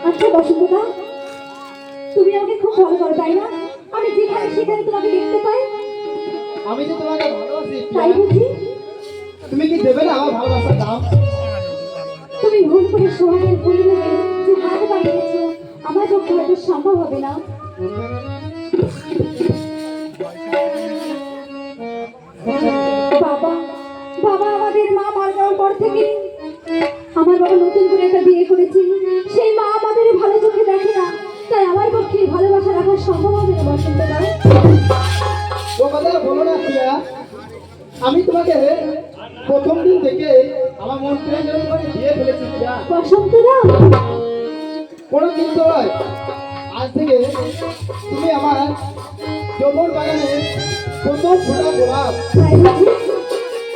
আচ্ছা বসন্তদা, তুমি আমাকে খুব ভালো করো তাই না? আমি যেখানে সেখানে তোমাকে দেখতে পাই। আমি তো তোমাকে ভালোবাসি। তাই বুঝি? তুমি কি দেবে না আমার ভালোবাসার দাম? তুমি ভুল করে সোহাগের পরিবারে যে হাত বাড়িয়েছো, আমার পক্ষে হয়তো সম্ভব হবে না। বাবা বাবা আমাদের মা মারা যাওয়ার পর থেকে আমার বাবা নতুন করে একটা বিয়ে করেছি। সেই মা আমাদের ভালো চোখে দেখে না, তাই আমার পক্ষে ভালোবাসা রাখা সম্ভব হবে না বসন্তদা। ও কথা বলো না প্রিয়া, আমি তোমাকে প্রথম দিন থেকে আমার মন প্রেম করে দিয়ে ফেলেছি প্রিয়া। বসন্তদা কোনো দিন নয়, আজ থেকে তুমি আমার যৌবন বাগানে প্রথম ফোটা গোলাপ। তাই বুঝি?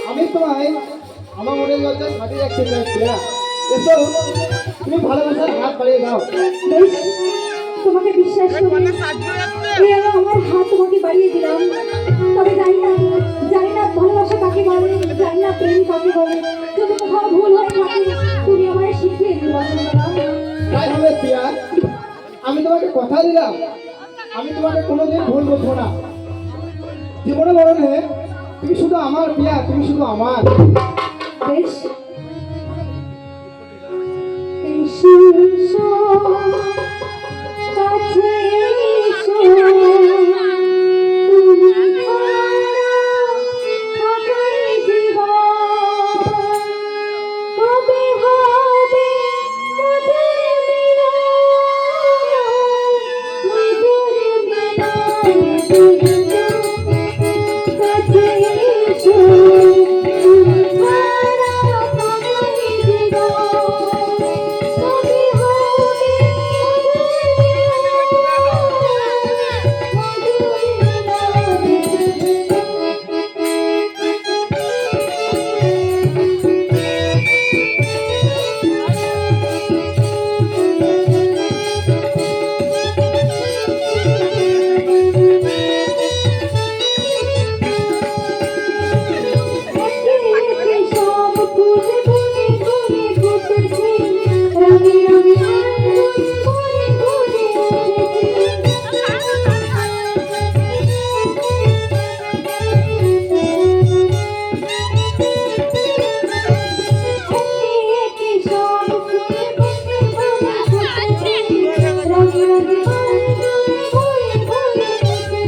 আমি তোমায় আমার মনের লজ্জা সাথে রাখতে চাই প্রিয়া। এসো, তুমি ভালোবাসার হাত বাড়িয়ে দাও। বেশ, তোমাকে বিশ্বাস করি এই আমার হাত তোমাকে বাড়িয়ে দিলাম। তবে জানি না ভালোবাসা কাকে বলে, জানি না প্রেম কাকে বলে। যদি কোথাও ভুল হয়ে থাকে তুমি আমায় শিখিয়ে দিও বসন্তরা। তাই হবে প্রিয়া, আমি তোমাকে কথা দিলাম, আমি তোমাকে কোনোদিন ভুল করবো না। জীবনে মরণে তুমি শুধু আমার প্রিয়া, তুমি শুধু আমার। বেশ, এসো এসো কাছে এসো, তুমি ছাড়া থাকাই জীবন। কবে হবে মোদের মিলন, মোদের মিলন। কাছে এসো, তুমি ছাড়া থাকাই জীবন। কবে হবে সব ফুল ফুলে ফুলে ফুটেছে, রঙে রঙে ফুলে ফুলে একে সব ফুলে ফুলে ফুলে ফুটেছে, রঙে রঙে ফুলে ফুলে ফুটেছে।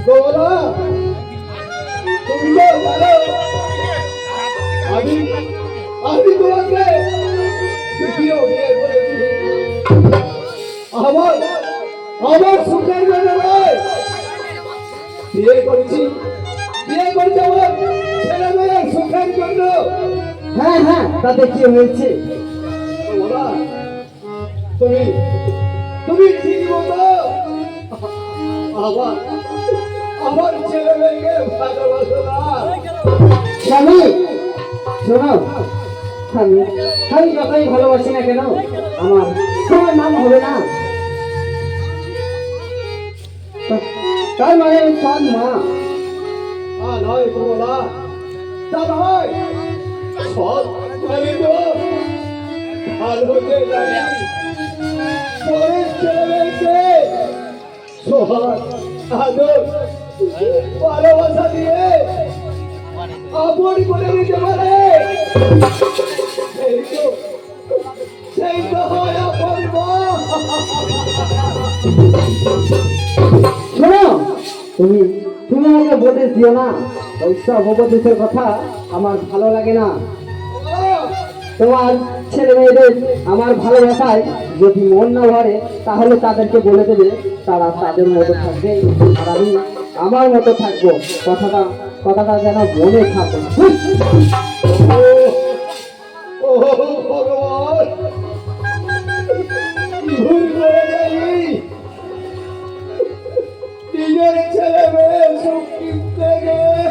গোলা, তুমি তো ভালো। আমি আমি তোমাকে দ্বিতীয় বিয়ে করেছি। আমার আমার সুখের জন্য নয়, বিয়ে করেছি আমার ছেলে মেয়ের সুখের জন্য। হ্যাঁ হ্যাঁ, তাতে কি হয়েছে? গোলা, তুমি তুমি ঠিক মতো আমার আমার ছেলে মেয়েকে ভালোবাসো না। স্বামী শোনো, আমি আমি যতই ভালোবাসি না কেন আমার তোমার নাম হবে না। তার মানে আমি সৎ মা। নয় গোলা, তা নয়, সৎ মানে তো ভালো হতে জানি। পরের ছেলে মেয়েকে সোহাগ আদর ভালোবাসা দিয়ে আপন করে নিতে পারে, সেই তো হয় আপন মা। শোনো, তুমি তুমি আমাকে উপদেশ দিও না। ওইসব উপদেশের কথা আমার ভালো লাগে না। তোমার ছেলে মেয়েদের আমার ভালোবাসায় যদি মন না ভরে তাহলে তাদেরকে বলে দেবে তারা তাদের মতো থাকবে আর আমি আমার মতো থাকবো। কথাটা যেন মনে থাকে। ও ভগবান, ভুল করে যাই। নিজের ছেলে মেয়ে সুখ কিনতে গিয়ে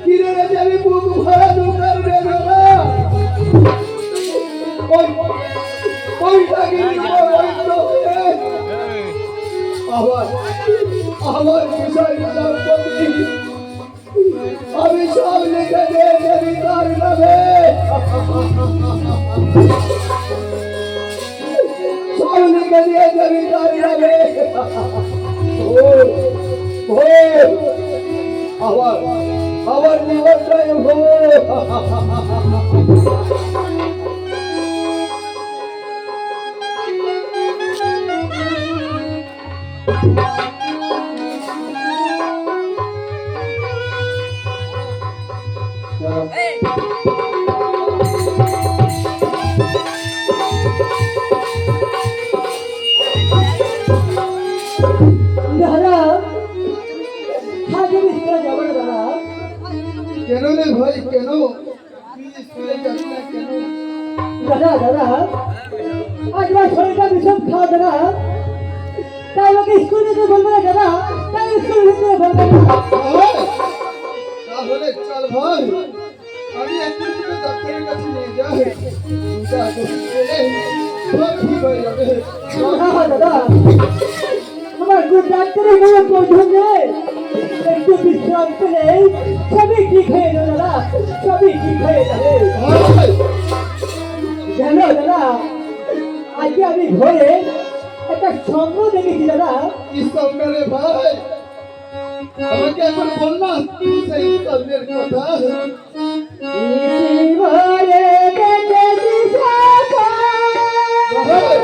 কিনে যাবি বুক ভরা দোকান দেবে না। ওইটাকে যাবে সব লিখে দিয়ে জমিদার যাবে ও ও আবার আবার জীবনটাই দাদা আজ আমি স্কুলে যাবো না দাদা। কেন রে ভাই কেন তুই স্কুলে যাবি না কেন দাদা দাদা আজ আমার শরীরটা ভীষণ খারাপ দাদা, তাই আমাকে স্কুল যেতে বলবো না দাদা, তাই স্কুল যেতে বলবো না। ভাই, তাহলে চল ভাই আমি এখন থেকে ডাক্তারের কাছে নিয়ে যাই যা সব ঠিক হয়ে যাবে হ্যাঁ দাদা আমার খুব ডাক্তারের কোনো প্রয়োজন নেই, একটু বিশ্রাম পেলে সবই ঠিক হয়ে যাবে দাদা, সবই ঠিক হয়ে যাবে। ভাই জানো দাদা আজকে আমি ঘরে একটা স্বপ্ন দেখেছি দাদা। কি সামনে রে ভাই আমাকে এখন বল না তুই সেই সামনের কথা ঘরে দেখেছি ভাই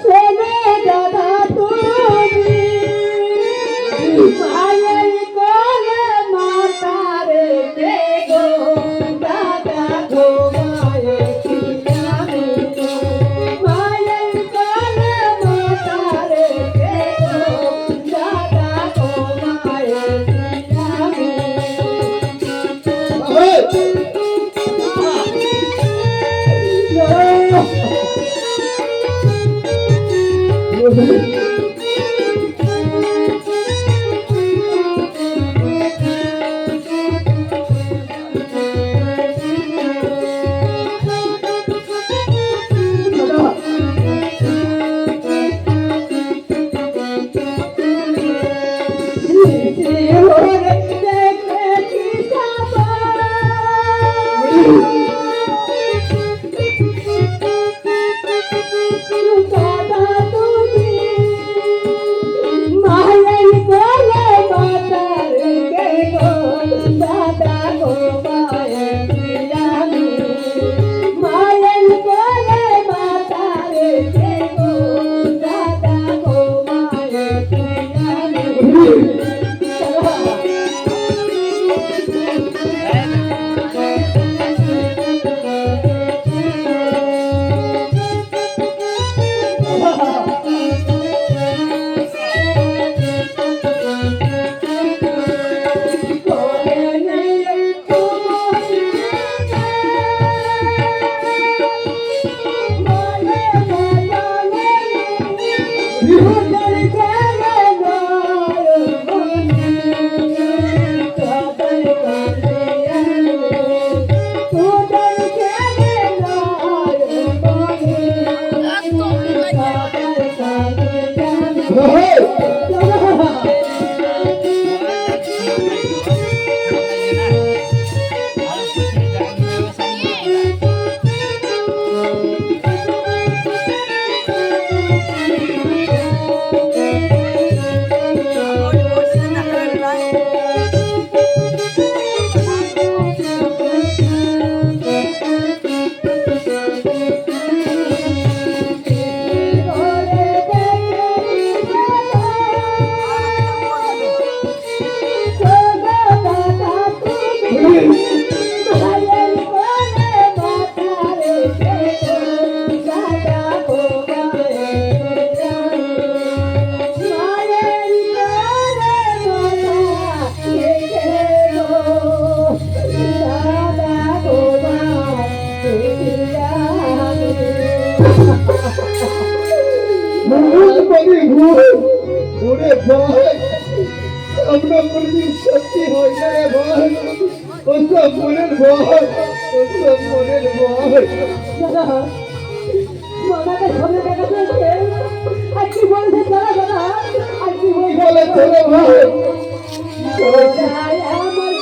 ছেলে দাদা তুমি মায়ের কোলে মাতা রেখে গো দাদা গো মায়ের কিনারে মায়ের কোলে মাতা রেখে গো দাদা গো মায়ের কিনারে। ভাই ওরে ভাই আমরা কোনদিন সত্যি হয় না রে ভাই ওসব মনের ভয় ওসব মনের ভয় দাদা মামাকে সামনে দেখা পেয়েছে আর কি বলছে দাদা দাদা আর কি বলে চলে ভাই বলছে আমার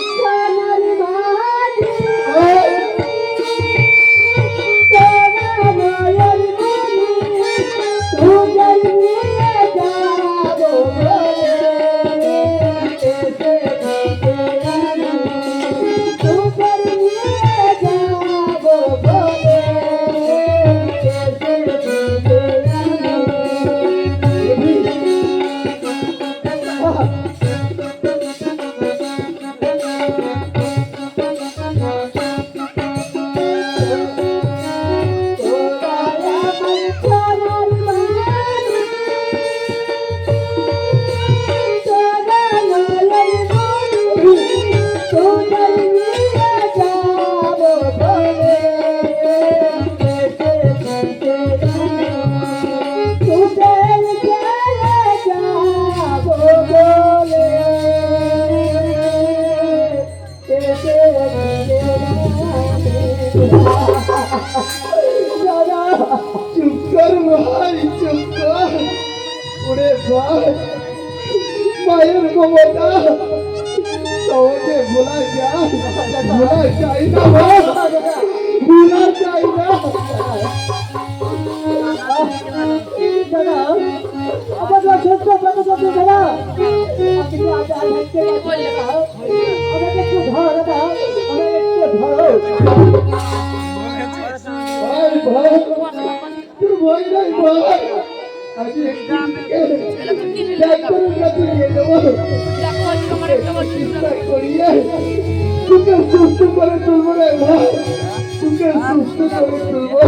মায়ের মমতা তোমাকে ভোলা যায়, ভোলা যায় না মা, ভোলা যায় না। দাদা আমার সত্য কথা বলতে দাদা আপনি তো আজ আজ হাঁটতে আমাকে একটু ধরো দাদা, আমাকে একটু ধরো। ভাই ভাই তোর ভয় নাই ভাই, আজকে ডাক্তারের কাছে নিয়ে যাবো, চিকিৎসা করিয়ে তোকে সুস্থ করে তুলবো রে ভাই, তোকে সুস্থ করে তুলবো।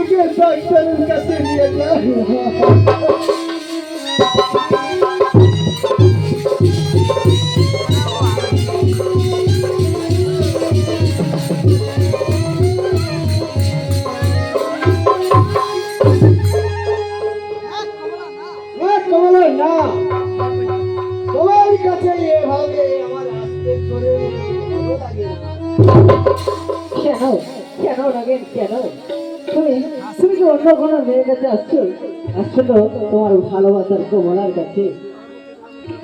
তোমার ডাক্তারের কাছে নিয়ে যাও। তোমার কাছে এভাবে আমার আসতে করে কেন কেন রাগেন কেন? তুমি তুমি কি অন্য কোনো মেয়ের কাছে আসছো? আসছো তো তোমার ভালোবাসার কমলার কাছে।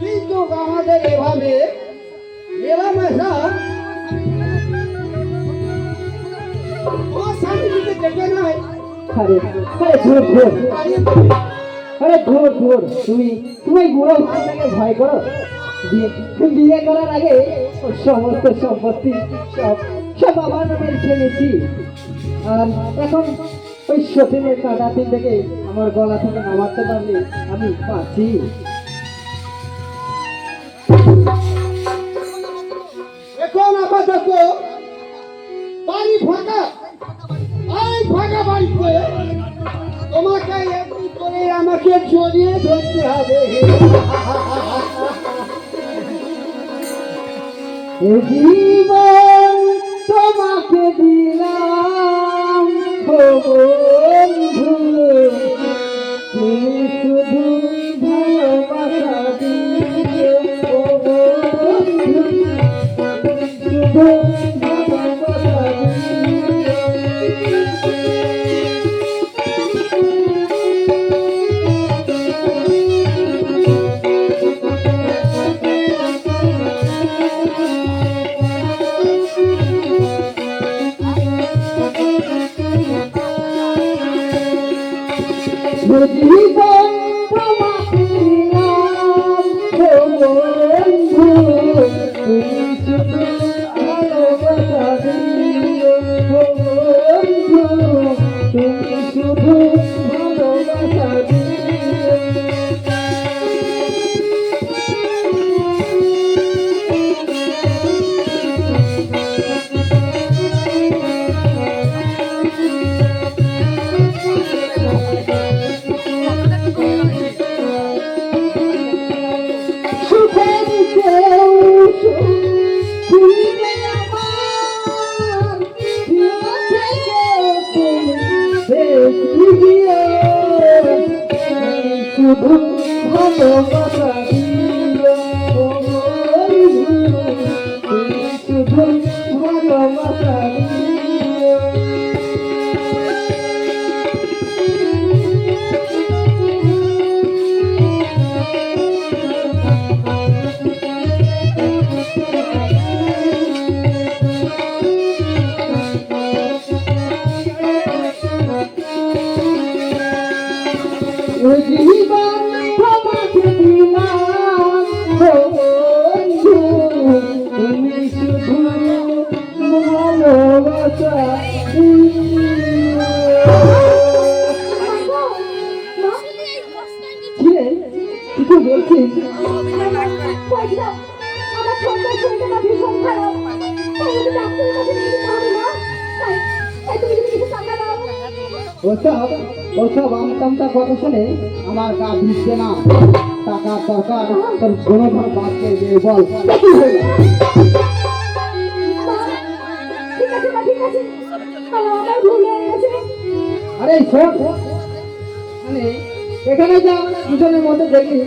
কিন্তু আমাদের এভাবে মেলামেশা আমার স্বামীকে দেখে নাই। আরে আরে ধুর ধুর, আরে ধুর ধুর, তুমি বুড়ো ভাইটাকে ভয় করো? বিয়ে করার আগে ওর সমস্ত সম্পত্তি সব সব আমার নামে কিনেছি। আর এখন ওই সতীনের কাটাতি থেকে আমার গলা থেকে নামাতে পারলে আমি পাচ্ছি। এখন আপাতত বাড়ি ফাঁকা, এই ফাঁকা বাড়িতে তোমাকে এমনি করে আমাকে জড়িয়ে ধরতে হবে। এ জীবন তোমাকে দিলাম ও বন্ধু, তুমি শুধু ভালোবাসা দিও ও বন্ধু, শুধু ভালোবাসা জীবন তোমাকে দিলাম ও বন্ধু, তুমি শুধু ভালোবাসা দিও ও বন্ধু, তুমি শুধু ভালোবাসা দিও। সুখের কেউ সুখ দিলে আমার, প্রিয় থেকে তুমি বেশি দিও, তুমি শুধু ভালোবাসা দিও ও বন্ধু, তুমি শুধু ভালোবাসা দিও। জীবন তোমাকে দিলাম ও বন্ধু, তুমি শুধু ভালোবাসা দিও। কিছু বলছিস? কয়েকটা আমার ছোট্ট শরীরটা না ভীষণ খারাপ, তাই ওকে ডাক্তারের কাছে নিয়ে যেতে হবে না। তাই তাই তুমি যদি কিছু টাকা দাও। ওসব আমতামতা কথা শুনে আমার গা ভিজছে না। টাকার দরকার তোর গুণধর বাপকে দিয়ে বল। মা, ঠিক আছে মা, ঠিক আছে। আমার ভুল হয়ে গেছে। আরে শোন, মানে এখানে যে আমরা দুজনের মধ্যে দেখি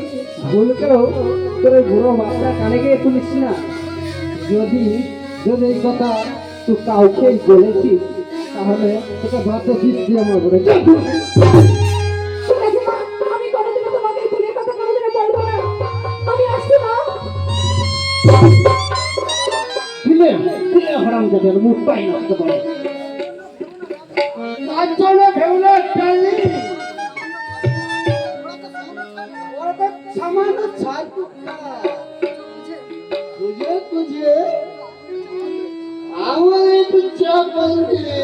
ভুল কেউ তোর ওই বুড়ো বাচ্চা কানে গিয়ে তুলিস না। যদি যদি এই কথা তুই কাউকে বলেছিস তাহলে তোকে ভাত দিচ্ছি আমার ঘরে। ঠিক আছে মা, আমি কোনোদিনও তোমাকে এই ভুলের কথা কোনোদিনও বলবো না। আমি আসছি মা। দিলে দিলে হারাম যাবে মুখ পাই নষ্ট করে তার জন্য ভেউলে চালি ওরা তো সামান্য ছাই বুঝে বুঝে আমার একটু চাপ বলবে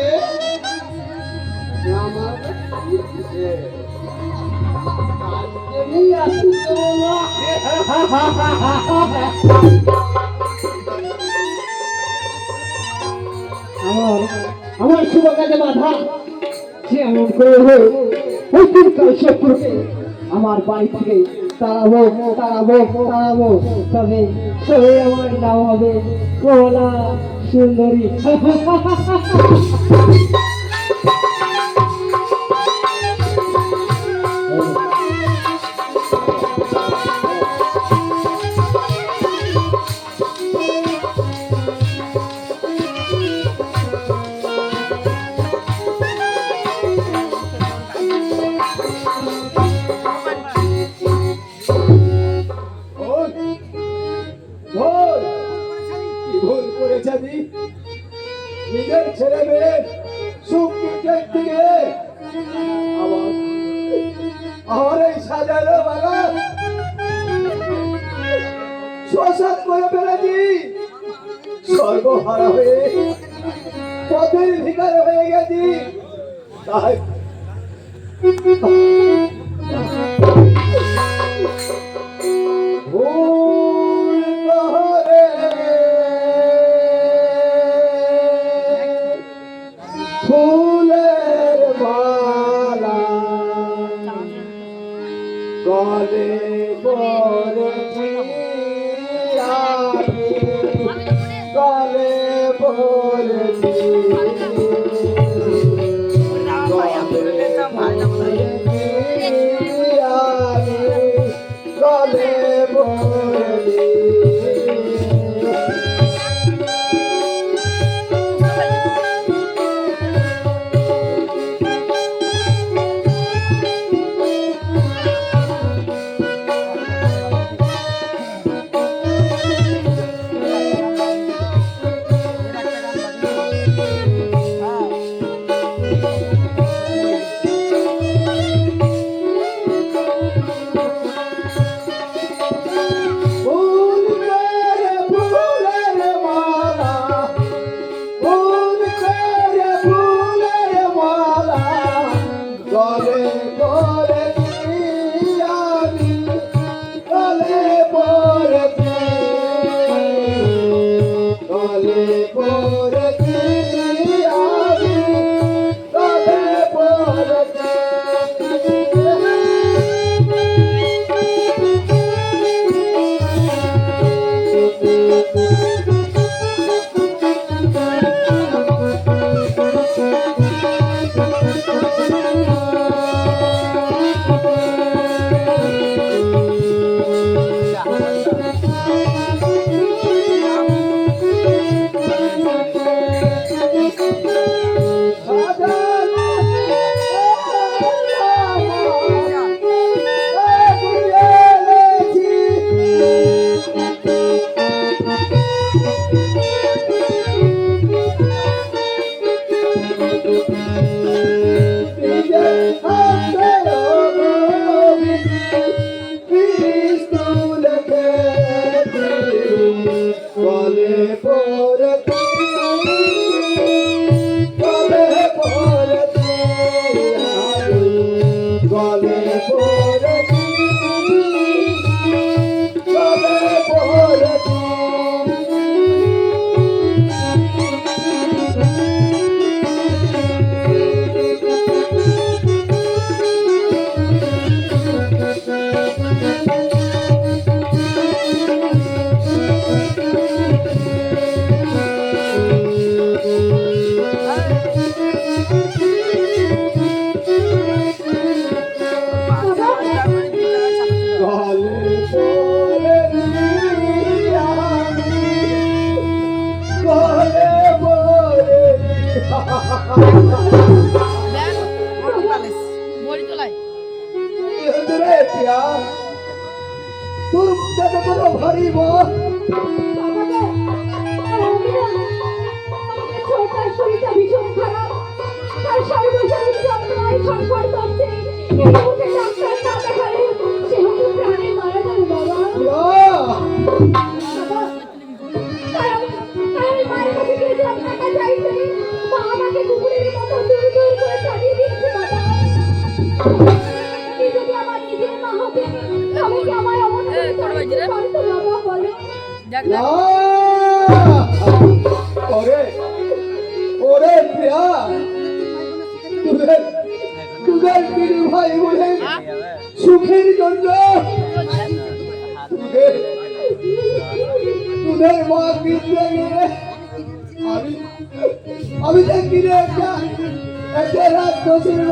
আমার আমার শুভ কাজে বাধা সে এমন করে হোক ওই দিনকার শত্রুকে আমার বাড়ি থেকে তাড়াবো তবে তবে আমার নাম হবে কমলা সুন্দরী। ভুল করেছে নিজের ছেলে মেয়ে সুখ দুঃখের থেকে আমার এই সাজানো বাগান সব অবসাদ করে ফেলেছি, সর্বহারা হয়ে পথের ভিখার হয়ে গেছি। তাই ভুল করে ফুলের মালা গলে পড়েছি আমি, গলে পড়েছি গলে পড়েছি। ফুল করে ফুলের মালা, ফুল করে ফুলের মালা গলে পড়েছি আমি, গলে পড়েছি, গলে পড়েছি আমি, গলে পড়েছি। গলে পড়েছি, গলে পড়েছি আমি, গলে পড়েছি, গলে পড়েছি। গলে পড়েছি আমি, গলে পড়েছি। রে পিয়া, তোর মুখটা তো কোনো ভারী বল। ছোটার শরীরটা ভীষণ খারাপ, তার সর্বশরীর যন্ত্রণায় ছটফট করছে। এই মুখে ডাক্তার না দেখালে সে হয়তো প্রাণে মারা যাবে বাবা। বাবা, তাই আমি মায়ের কাছে গিয়েছিলাম টাকা চাইতে। মা আমাকে কুকুরের মতো দূর দূর করে তাড়িয়ে দিয়েছে বাবা। তুমি যদি আমার নিজের মা হতে, তবে কি আমায় অমন করে তাড়িয়ে দিতে পারতো বাবা, বলো? না, ওরে ওরে প্রিয়া, তোদের তোদের তিন ভাই বোনের সুখের জন্য তোদের মা কিনতে গিয়ে আমি যে কিনে একটা রাত বসিল।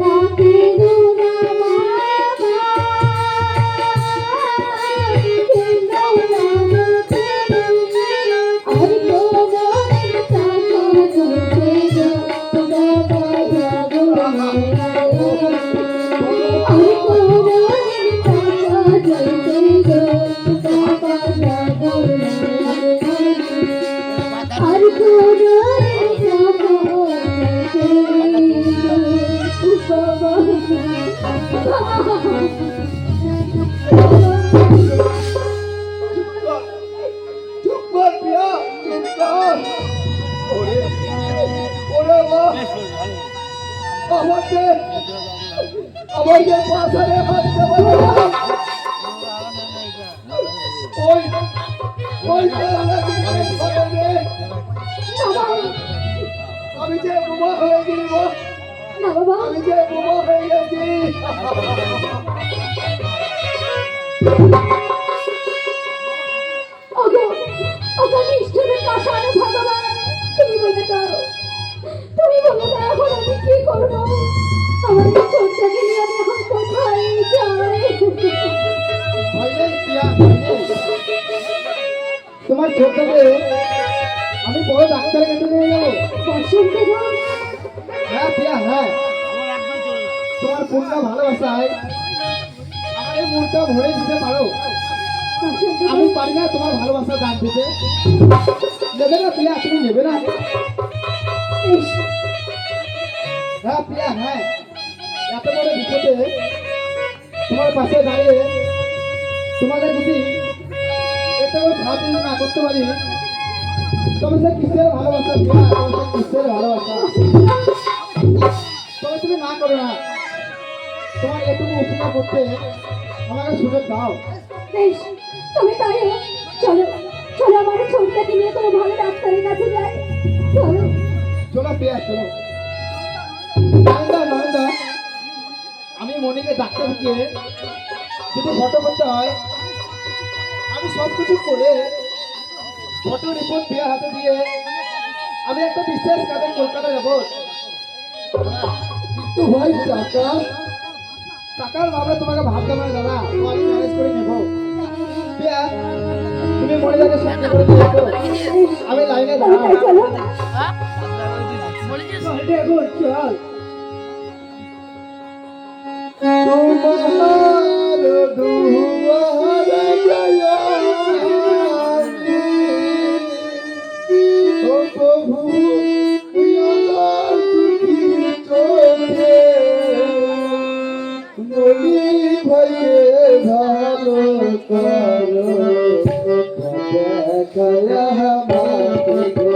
না কেঁদো না বাবা, কেঁদো না গো কেঁদো না। আর কোনোদিন টাকা জুটবে গো বাবা যাবো না। আর কোনোদিন টাকা জুটবে গো বাবা যাবো না। আর কোনোদিন টাকা চুপ কর প্রিয়া, চুপ কর। ওরে ওরে মা, আমাকে পাশারে হাত দেবো না। ওই ওই আমি যে বোমা হয়ে গেছি, না বাবা, আমি যে বোমা হয়ে গেছি। ওগো ওগো নিষ্ঠুরের পাশানো ভগবান, তুমি বলে দাও, তুমি বলে দাও এখন আমি কি করবো? আমার এই ছোটটাকে নিয়ে আমি এখন কোথায় যাই? ভয় নেই প্রিয়া, ভয় নেই। তোমার ছোটটাকে আমি বড় ডাক্তারের কাছে নিয়ে যাবো। বসন্ত রাও, হ্যাঁ প্রিয়া, হ্যাঁ। তোমার পূর্ণ ভালোবাসায় আমার এই মনটা ভরে দিতে পারো। বসন্ত আমি রাও, পারি না তোমার ভালোবাসা দান দিতে। নেবে না প্রিয়া, তুমি নেবে না? বেশ, হ্যাঁ প্রিয়া, হ্যাঁ। এত বড় বিপদে তোমার পাশে দাঁড়িয়ে তোমাকে যদি এত বড় সাহায্য না করতে পারি, তবে সে কিসের ভালোবাসা প্রিয়া, তবে সে কিসের ভালোবাসা? তবে তুমি না করো না, তোমার এটুকু উপকার করতে আমাকে সুযোগ দাও। বেশ, তুমি তাই হোক। চলো চলো আমার এই ছোটটাকে নিয়ে কোনো ভালো ডাক্তারের কাছে যাই। চলো। চলো প্রিয়া, চলো। নয়নদা, নয়নদা, আমি মনিকে ডাক্তার দিয়ে যদি ফটো করতে হয়, আমি সব কিছু করে ফটো রিপোর্ট প্রিয়ার হাতে দিয়ে আমি একটা বিশেষ কাজে কলকাতা যাবো। কিন্তু ভাই টাকার ভাবে তোমাকে ভাবতে পারে দাদা, তো আমি ম্যানেজ করে নেবো। প্রিয়া, তুমি মনিদাকে সঙ্গে করে দিয়ে যাবো। আমি লাইনে চলো তাই দাঁড়াবো। চলো। চল। তোমার দুয়ারে গয়া ও প্রভু, আমার দুঃখী চোখে বলি ভাইকে ভালো করো, দেখায়া আমাকে গো।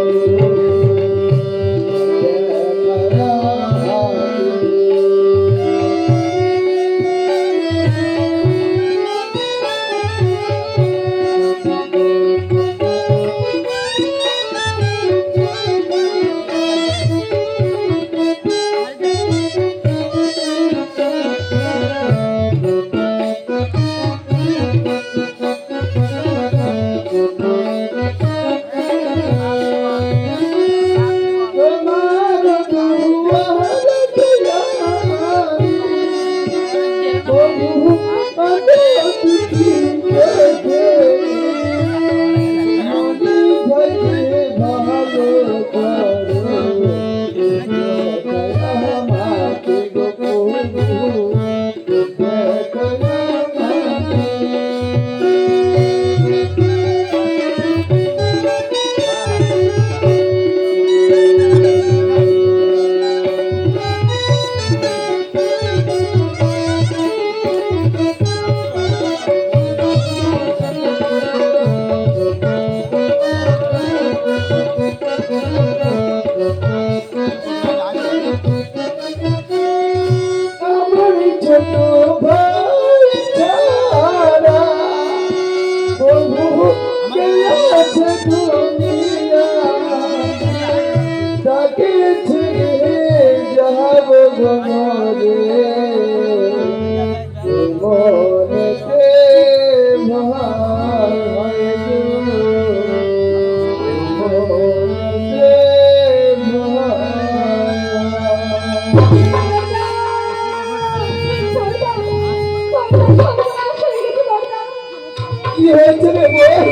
কি হয়েছে রে বোন?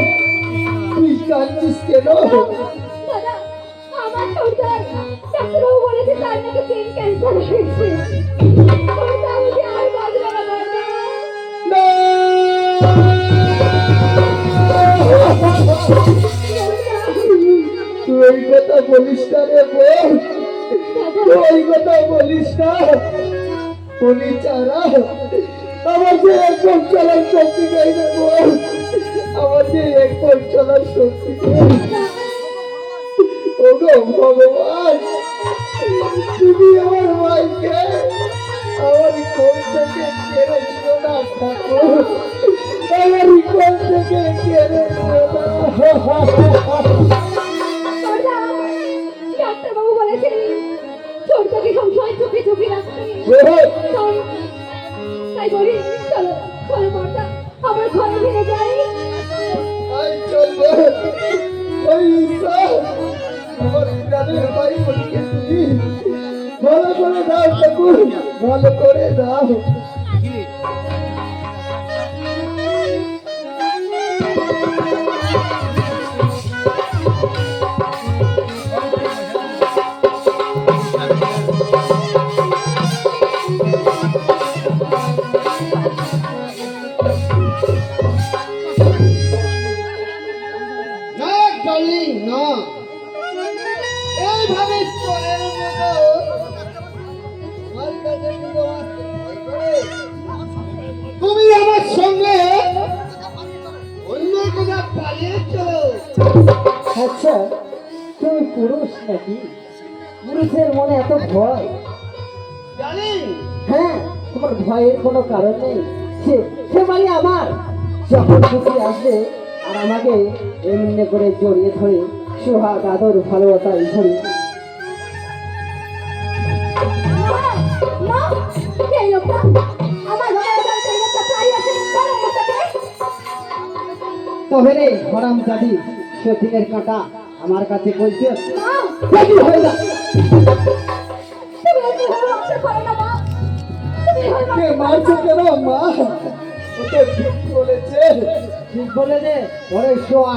তুই কাঁদছিস কেন? দাদা আমার ছোটদার ডাক্তারবাবু বলেছে তার নাকি ব্রেন ক্যান্সার হয়েছে। আমি তাহলে আর বাঁচবে না দাদা। তুই ওই কথা বলিস না রে বোন, তুই ওই কথা বলিস না। উনি ছাড়া আমার যে একদম চলার শক্তি নেই রে বোন, আমার যে একদম চলার শক্তি নেই। ওগো ভগবান, তুমি আমার ভাইকে আমার কোল থেকে কেড়ে নিও না ঠাকুর, আমার কোল থেকে কেড়ে নিও না। দাদা ডাক্তারবাবু বলেছেন ছোটদাকে সবসময় চোখে চোখে রাখতে। তাই বলি চলো চলো বর্দা আমার ঘরে ফিরে যাই। আই চলবে ওই ঈশ্বর, আমার গ্রামের ভাই বলিকে তুমি ভালো করে দাও ঠাকুর, ভালো করে দাও। না ডার্লিং না, এইভাবে চোরের মতো আমার কাছে শুধু আসতে ভয় করে। তুমি আমার সঙ্গে অন্য কোথাও পালিয়ে চলো। আচ্ছা তুমি পুরুষ নাকি? পুরুষের মনে এত ভয়? ডার্লিং হ্যাঁ, তোমার ভয়ের কোনো কারণ নেই। সে বাড়ি আমার, যখন খুশি আসবে আর আমাকে এমনি করে জড়িয়ে ধরে সোহাগ আদর ভালোবাসায় ধরে। মা এই লোকটা আমার ঘরে সেই লোকটা প্রায় আসে বলো লোকটাকে। তবে রে হরাম জাদি সতীনের কাঁটা আমার কাছে বলছে মা জাদি হয়ে যা। তুমি এরকম ভাবে মারতে পারো না মা, তুমি এভাবে কে মারছো কেন মা? ও তো ঠিক বলেছে। ঠিক বলে দে ওরে সোয়া।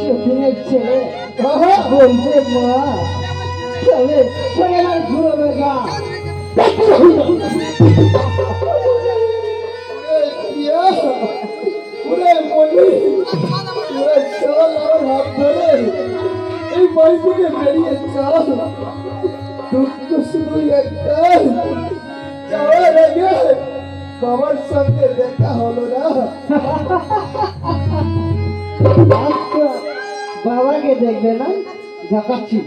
সেদিনের ছেলে বলবে মা চলে চলে আমার ঘুরবে গা ওরে মনি ওরে চল আমার হাত ধরে এই বাড়ি থেকে বেরিয়ে চল দুঃখ শুধুই একটাই যাওয়ার আগে বাবার সঙ্গে দেখা হলো না আচ্ছা, বাবাকে দেখবে না দেখাচ্ছি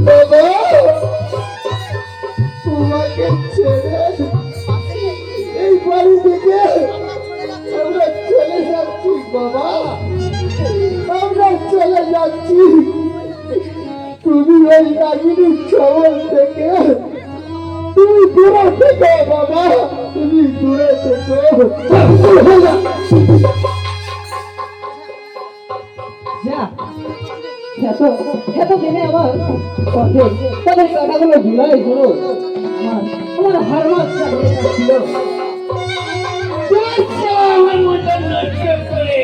বাবা তোমাকে ছেড়ে এই বাড়ি থেকে আমরা চলে যাচ্ছি বাবা আমরা চলে যাচ্ছি তুমি ওই রাগিনীর ছবল থেকে তুমি দূরে থেকো বাবা তুমি দূরে থেকো যা এত এত দিনে আমার পথে তাদের কাটাগুলো ধুলাই গুলো আমার আমার হার মাস চালিয়ে যাচ্ছিল আমার মতন নষ্ট করে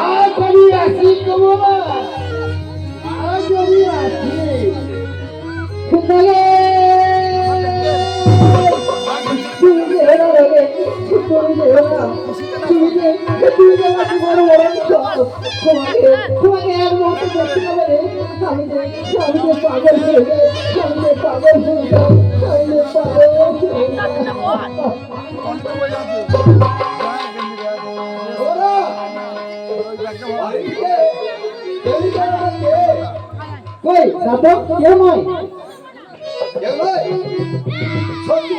আজ আমি আসি বাবা আজ আমি আসি তোমাকে এক মুহূর্তে দেখতে হবে রে আমি যে পাগল হয়ে যাই আমি যে পাগল হয়ে যাই আমি যে পাগল হয়ে ওরা বাড়িতে দেরি করে কে কই দাদা কে নয় কে ভাই সত্যি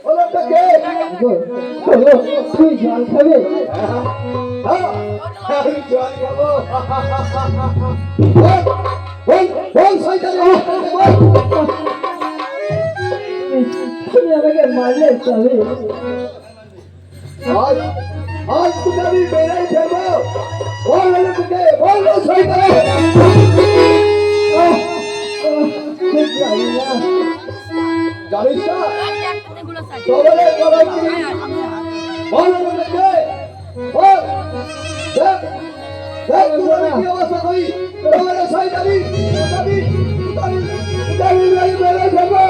ওটা কে চলো তুই জল খাবে আমি জল খাবো বল শয়তান বল তুমি আমাকে মারলে তবে আজ আজ তোকে আমি বেড়াই ফেলবো বল তোকে বল শয়তান জানিস না সবাই সবাই বল তোকে বল দেখ দেখ তোরা কি অবস্থা করি তোরা শয়তানি শয়তানি শয়তানি আমি বেড়াই ফেলবো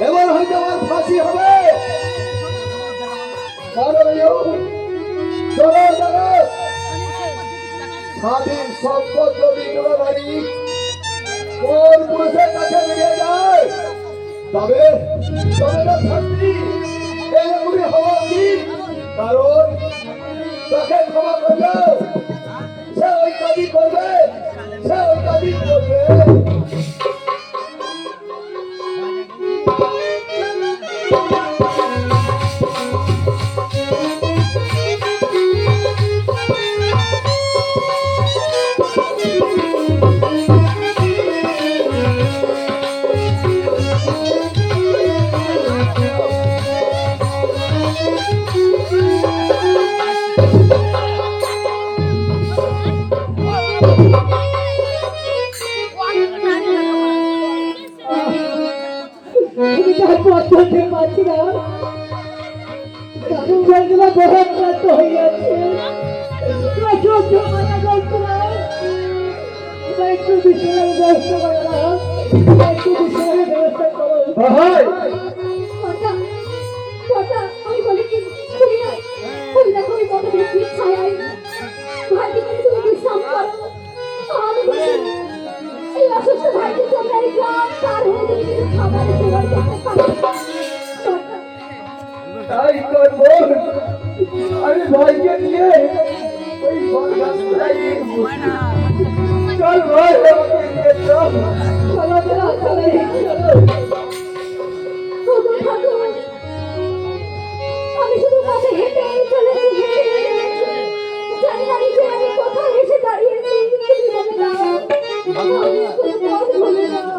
এবার হয়তো আমার ফাঁসি হবে স্বাধীন সম্পদ যদি বাড়ি কোন পুরুষের কাছে নিয়ে যায় তবে তবে তো শান্তি এরকমই হওয়া উচিত কারণ তাকে ক্ষমা করলে সে ওই কাজই করবে সে ওই কাজই করবে পদ্ধতি পাচ্ছি না দাদু বলগুলো বহুত রাত হয়ে যাচ্ছে একটু বিশ্রামের ব্যবস্থা করে না একটু বিশ্রামের ব্যবস্থা করো আমি বলি কি তুমি না তুমি না তুমি বড় বৃষ্টির ছায়ায় ভাইকে তুমি বিশ্রাম করো আমি বলি এই অসুস্থ ভাইকে তোমরা এই গ্রাম পার হয়ে তুমি কিছু খাবার জোগাড় করতে পারো তাই করবো আমি ভাইকে নিয়ে ওই চল ভাই আমি শুধু পথে হেঁটে চলেছি জানি না যে আমি কোথায় এসে দাঁড়িয়েছি আমাকে কোনো পথ বলে দাও।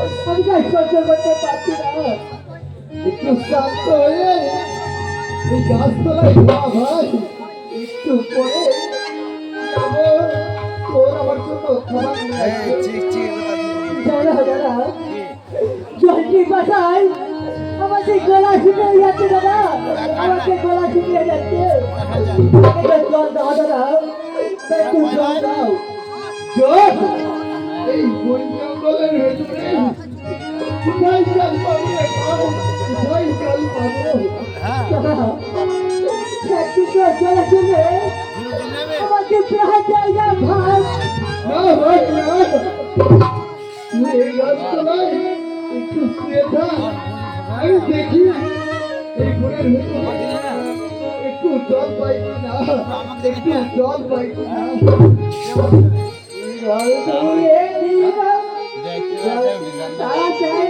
আমি তাই সহ্য করতে পারছি না। একটু শান্ত হয়ে এই গাছতলায় ঘোরা ভাই, একটু পরে যাবো, তোর আমার জন্য খাবার নিয়ে আসবে। দাঁড়া দাঁড়া জলটি পাঠাই আমাকে গলা শুকিয়ে যাচ্ছে দাদা, আমাকে গলা শুকিয়ে যাচ্ছে। আমাকে জল দাও দাদা, একটু জল দাও। জল এই বন জঙ্গলের ভেতরে কোথায় জল পাবো রে বাবু? কোথায় জল পাবো? দাদা একটু জলের জন্য আমাকে প্রায় জায়গা ভাত না ভাই না, তুই এই গাছতলায় একটু শুয়ে থাক, আমি দেখি এই ঘরের ভেতরে একটু জল পাই কিনা, একটু জল পাই কিনা। জল দিয়ে দিবা তারা চাই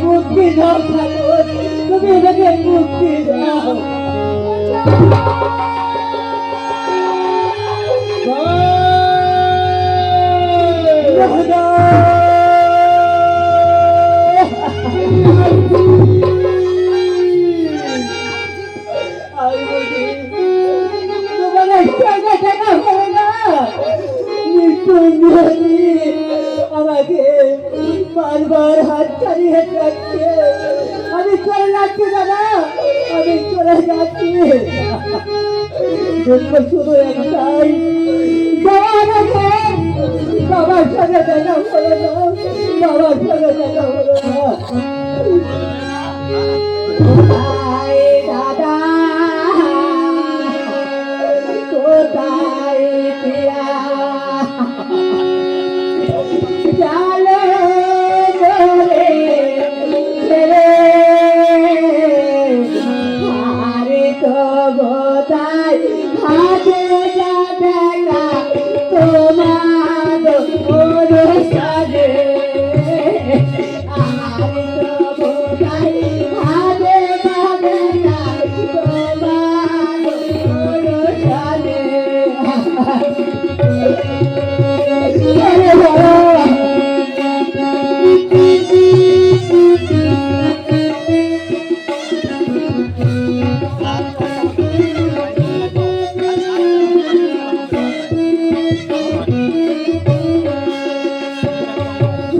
মুক্তি দাও ঠাকুর, তুমি আমাকে মুক্তি দাও। চাই বুঝি তোমার একটা টাকা হবে না মৃত্যুঞ্জয়ী আমাকে বারবার হাত চালিয়ে যাচ্ছে আমি চলে যাচ্ছি দাদা আমি চলে যাচ্ছি দুঃখ শুধু একটাই বাবার সঙ্গে দেখা হলো না বাবার সঙ্গে দেখা হলো না কোথায় দাদা কোথায় পিয়া চলো করে ছেড়ে আরে তো কোথায় হাতে দেখা তোমার অনুষ্ঠানে আরে তো কোথায় হাতে দেখা তোমার অনুষ্ঠানে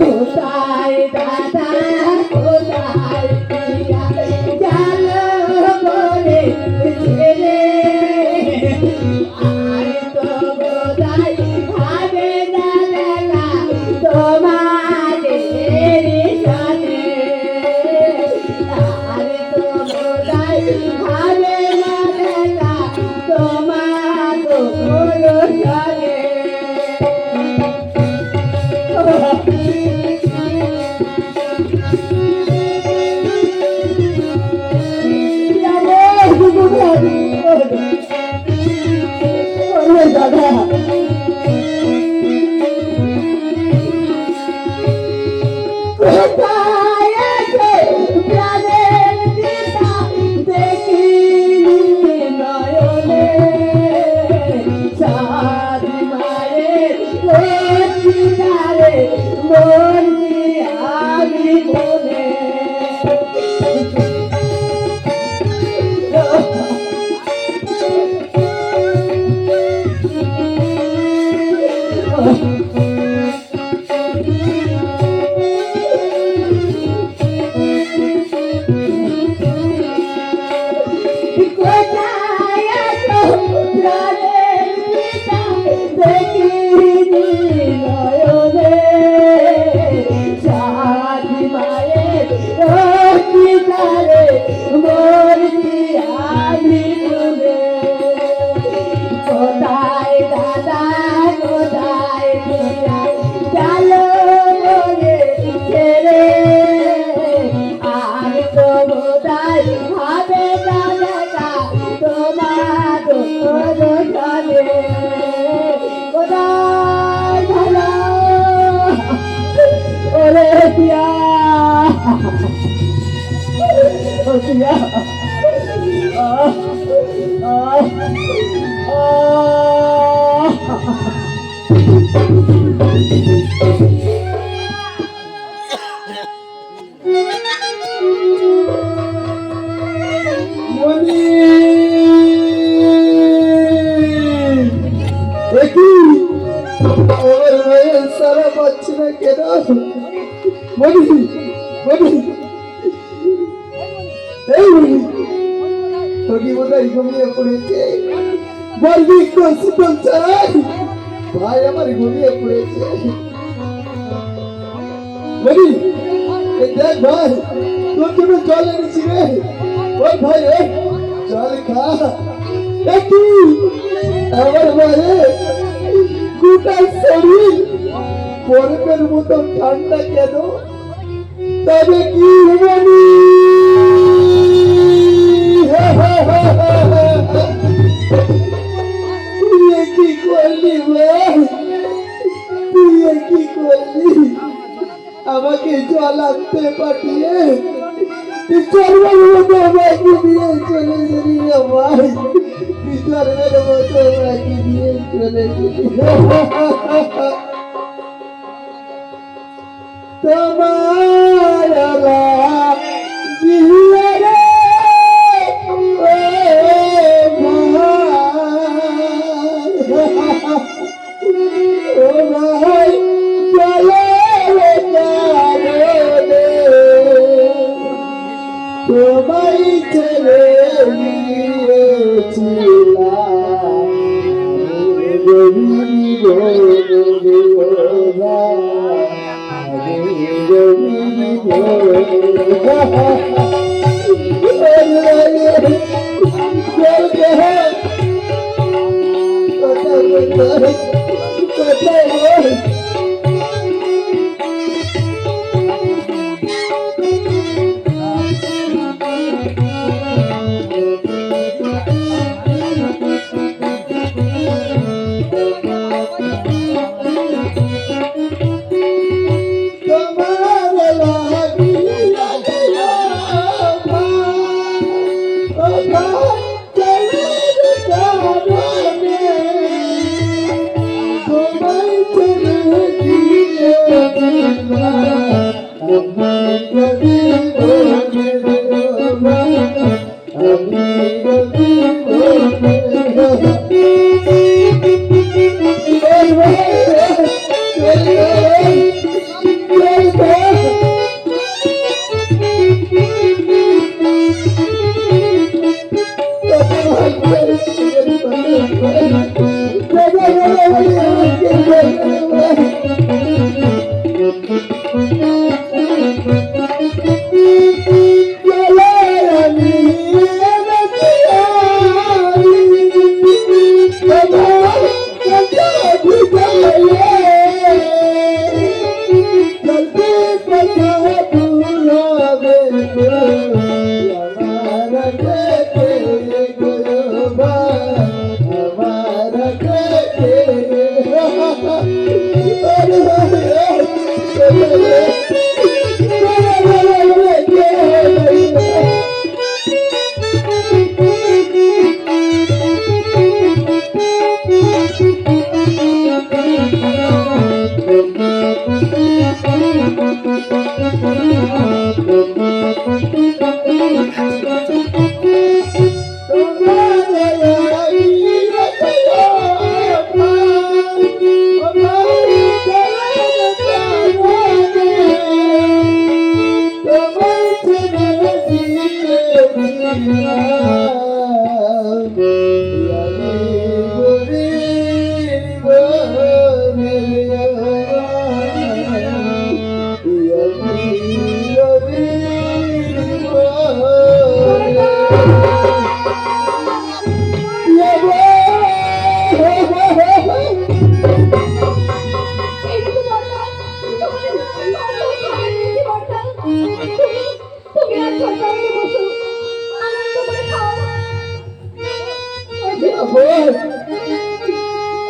কোথায় দাদা কোথায় পিয়া জালো করে ছেড়ে আর তো কোথায় ভাবে না দেখা তোমাদের সাথে আর তো কোথায় ভাবে না দেখা তোমার সাথে দাদা কোথায় আছে প্রাণের দিশা দেখিনি নয়নে সাত মায়ের রোজগারে মন কি আমি বলে কোথায় আছো প্রাণের পিতা দেখিনি নয়নে সাথী মায়ের অধিকারে মন কি আমি ভুলে কোথায় দাদা কোথায় পিয়া চলো করে ছেড়ে আর তো কোথায় ভাবে দাদা তোমার চলে কোথায় ভালো ওরে পিয়া ও পিয়া মনি দেখি আমার মেয়ের সারা পাচ্ছি না কেন মনি মনি এই মনি তোকে বোধহয় ঘুমিয়ে পড়েছে বলবি কনসিপল চাই ভাই আমার ঘুমিয়ে পড়েছে মনি এই দেখ ভাই তোর জন্য জল এনেছি রে ওই ভাই রে জল খা একটু আমার মায়ে গোটা শরীর বরফের মতো ঠান্ডা কেন তবে কি মনি তুই কি করলি ভাই তুই কি করলি আমাকে জল আনতে পাঠিয়ে চর্মের মতো আমাকে দিয়ে চলে গেলি রে ভাই চর্মের মতো আমাকে দিয়ে চলে গেলি তোমার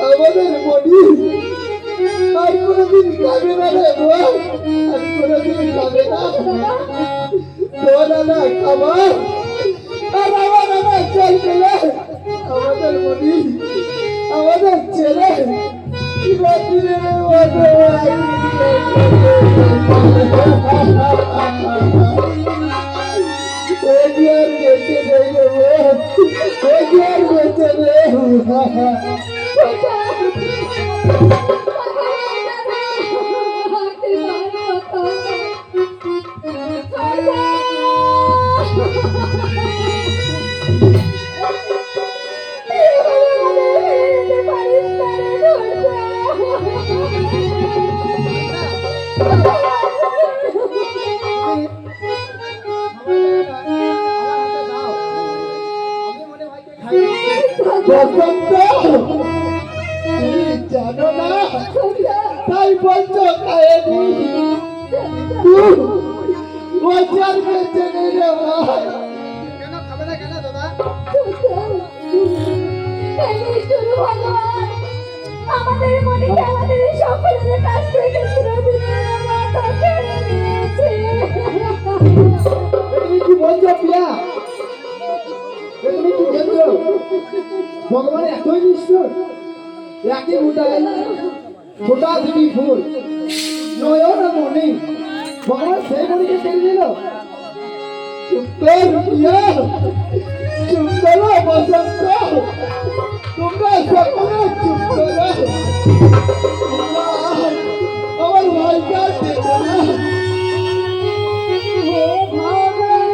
আমাদের মনি আর কোনোদিন খাবে না রে বোন, আর কোনোদিন খাবে না। তোর না খাবার আর আমার আমার চল গেলে আমাদের মনি আমাদের ছেলে চিরদিনের মতো বেঁচে নেই রে বোন, বেঁচে নেই। বসন্ত তুমি জানো না তাই বলছো খায়নি বছর বেঁচে নেই রে ভাই। কেন খাবে না কেন দাদা? আমাদের মনিকে আমাদের সকলের কাছ থেকে চিরদিনের মতো কেড়ে নিয়েছে। তুমি কি বলছো প্রিয়া? তুমি কি বলছো? ভগবান এতই নিষ্ঠুর, একই উঠায় ছোটা দিবি ফুল নয়ও না মনি, ভগবান সেই মনিকে কেড়ে নিল। চুপ কর প্রিয়া, চুপ করো বসন্ত, তোমরা সকলে চুপ করো। আমার ভাইকে আর দেখো না। হে ভগবান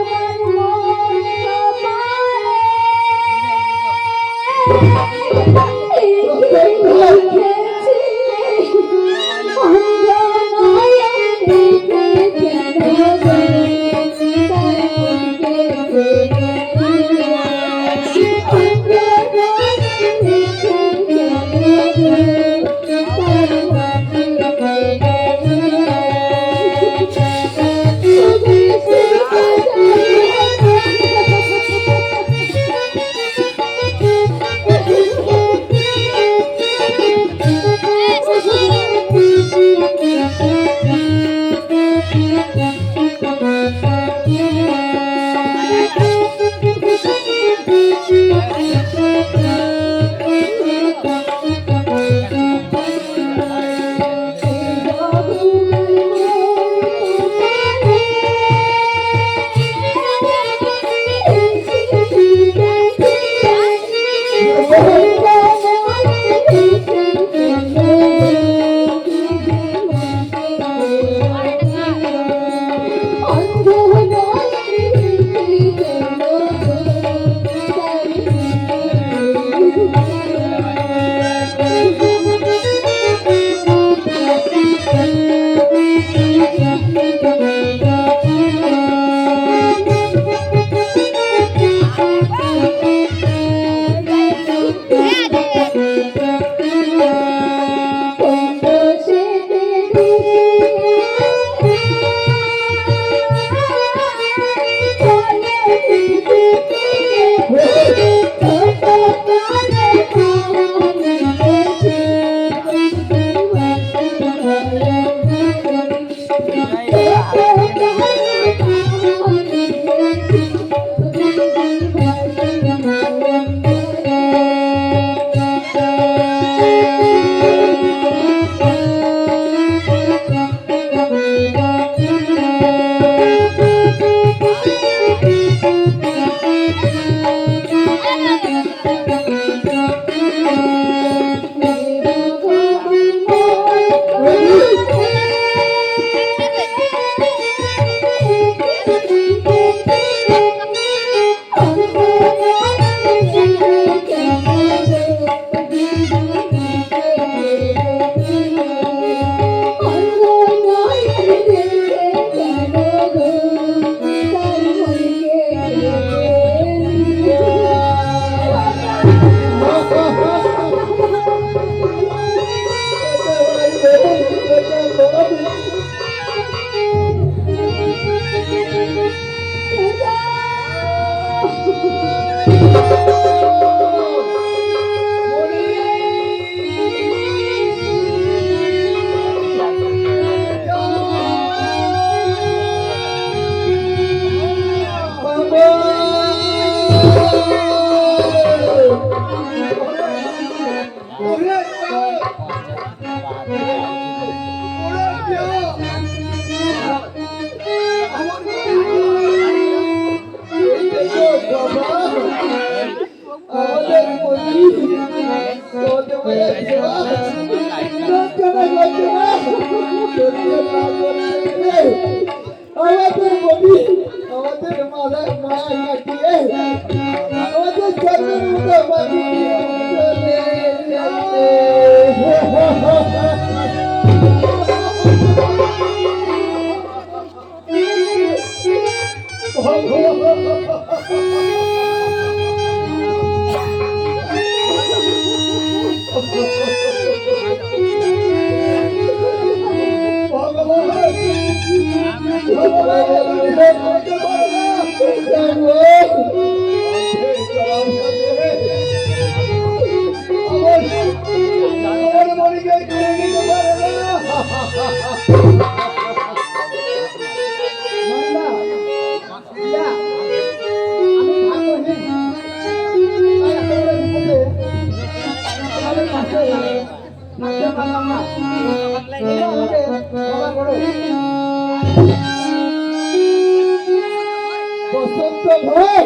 বসন্ত ভাই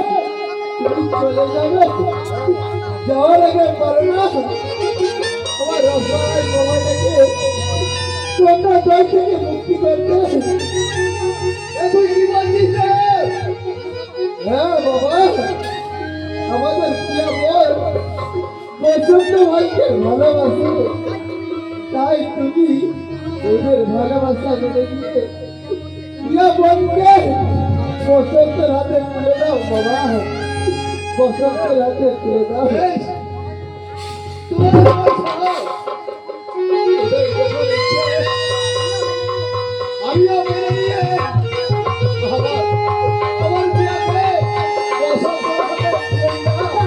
তুমি চলে যাবে, যাওয়ার আগে পারো না আমার রসমালাই বাবাটাকে কন্যা জয় থেকে মুক্তি করতে। তুই কি বলছিস? হ্যাঁ বাবা, আমাদের প্রিয় বোন বসন্ত ভাইকে ভালোবাসে, তাই তুমি ওদের ভালোবাসা মেনে গিয়ে প্রিয় বোনকে বসন্তের হাতে তুলে দাও বাবা, বসন্তের হাতে তুলে দাও। আমিও মেনে নিয়ে আমার বিয়াকে বসন্তের হাতে তুলে দাও।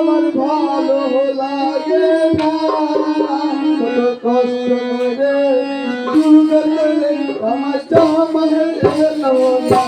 আমার ভালো লাগে না কষ্ট করে আমার জামাই এলো না।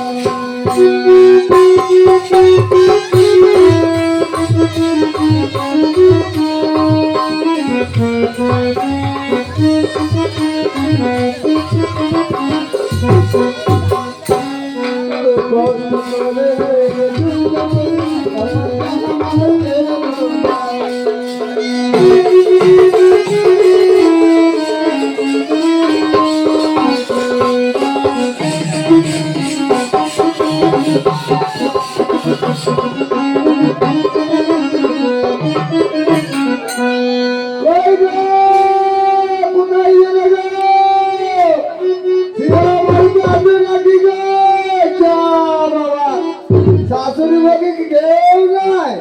শাশুড়ি বাকি কেউ নাই,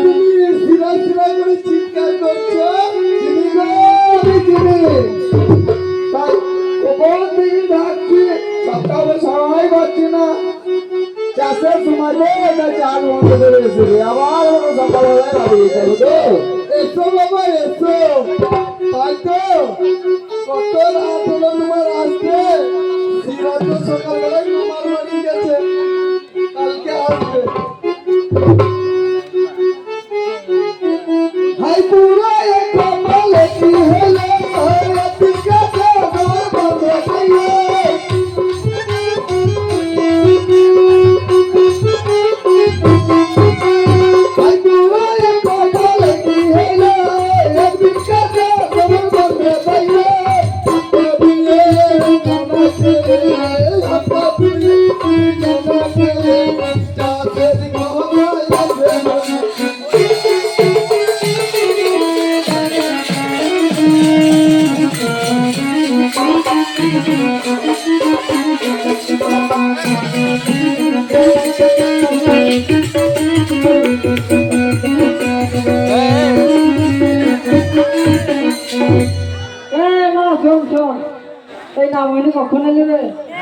তুমি সিরা সিরা করে চিৎকার করছো, তাই কখন থেকে ডাকছি সপ্তাহে সবাই পাচ্ছি না। চাষের সময় চাল বন্ধ করে এসেছে, আবার সকালবেলায় দাঁড়িয়ে যাবো তো। এসো বাবা এসো, তাই তো কত রাত হলো তোমার আসতে। সিরাজ তো সকালবেলায় তোমার বাড়ি গেছে, কালকে আসবে। হাই পুরা কপালে কি হলো, এই না মনে কখন এলি রে?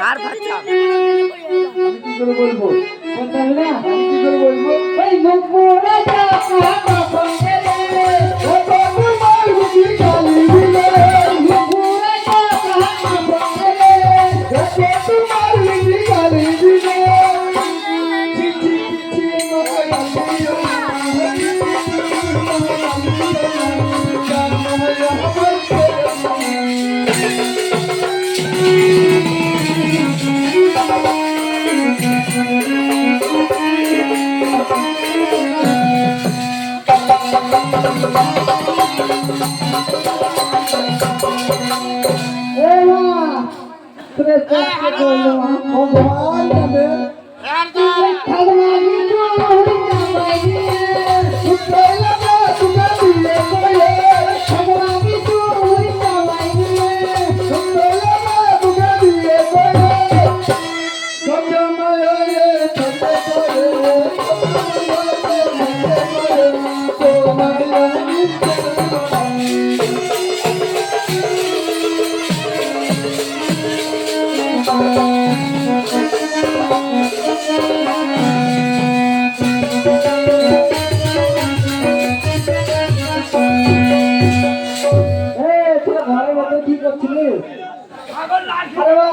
আর বাচ্চা আমি কি করে বলবো, কোনটা হলো? আমি কি করে বলবো? এই নব্বই টাকা কখন এলে? ও বাবু মার বুঝি গেল এ মা তুমি কষ্ট করলো মা ভগবান জানে খাগনা বিটু জামাই উঠেলা না তুমি দিয়ে করে খাগনা বিটু জামাই উঠেলা না তুমি দিয়ে করে সজমায়ে সতে করে এ তোরা ঘরের মধ্যে কি করছিলি আরে মা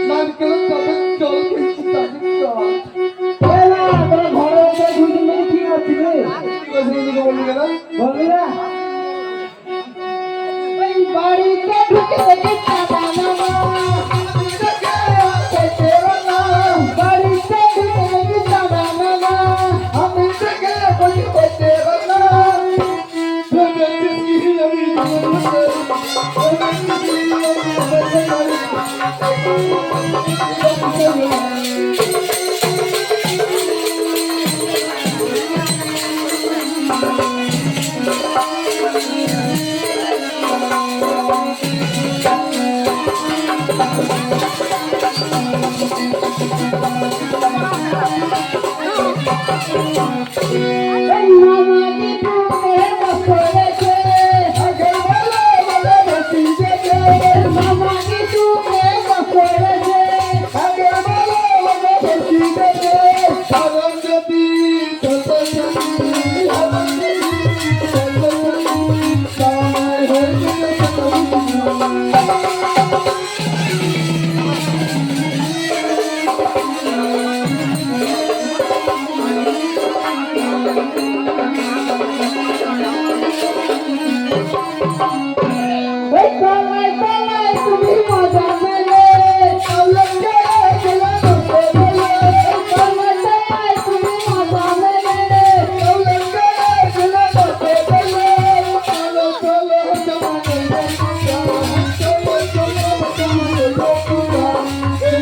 নারকেল তবে জল খেয়েছি তাদের জল এ মা তোরা ঘরের মধ্যে দুই দিন ধরে কি করছিলি বললি কেন বলবি না এই বাড়িতে ঢুকে দেখে চাঁদা নামা বাড়িতে ঢুকে দেখে চাঁদা নামা আমি থেকে বলি করতে না এই মামাকে ঢুকে বসেছে আগে বলে বলে বেশি যেতে মামাকে ঢুকে বসেছে আগে বলে বলে বেশি যেতে সারণ যদি চলতে যদি সারণ যদি চলতে যদি সময় হয়ে এই তলায় তলায় তুমি মজা পেলে চলতে গেলে বসে গেলে তলায় তলায় তুমি মজা পেলে চলতে গেলে বসে গেলে চলো চলো জমানে চলো চলো জমানে লোকুরা এই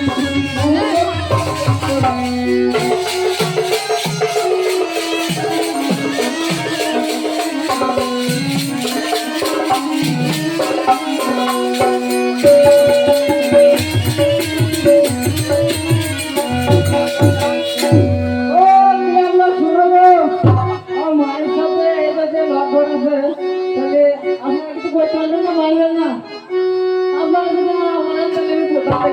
ও নিয়ামলা শুনো গো আমার মায়ের সাথে এটা যে লক্ষণ আছে তাহলে আপনারা কিছু করতে পারবেন না পারবেন না আপনারা যদি না বলেন তাহলে আমি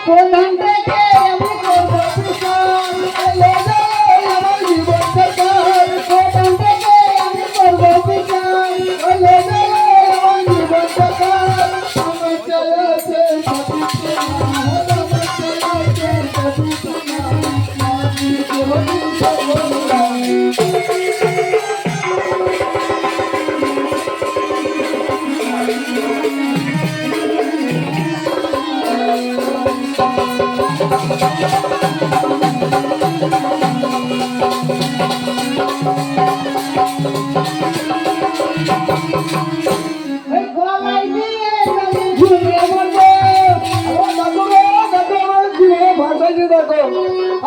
কোথান থেকে আমি করবো পিছন এলো রে আমার জীবন থেকে কোথান থেকে আমি করবো পিছন এলো রে আমার জীবন থেকে আমার চলেছে সতীতে আমার চলেছে সতীতে আমি জীবন সবই এই গলায় দিয়ে আমি ঝুলিয়ে মরবো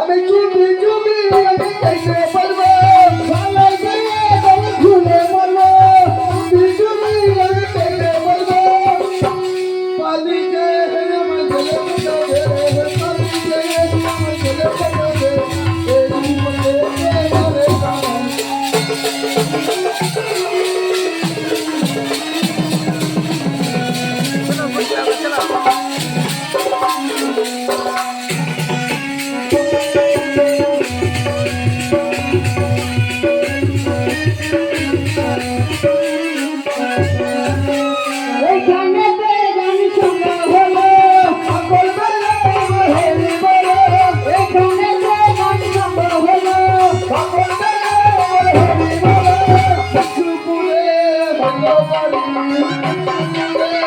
আমি চুপি চুপি আমি कैसे পারবো গলায় দিয়ে আমি ঝুলিয়ে মরবো চুপি চুপি আমি कैसे পারবো পালিয়ে আমার গলে যাবে পালিয়ে আমার গলে যাবে এই মনে যাবে এই গানেতে গান শোনা হলো সকল বেলা হেরি বলো এই গানেতে গান শোনা হলো সকল বেলা হেরি বলো সুপুরে ভালো বাড়ি সুপুরে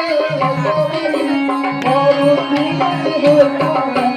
ভালো বাড়ি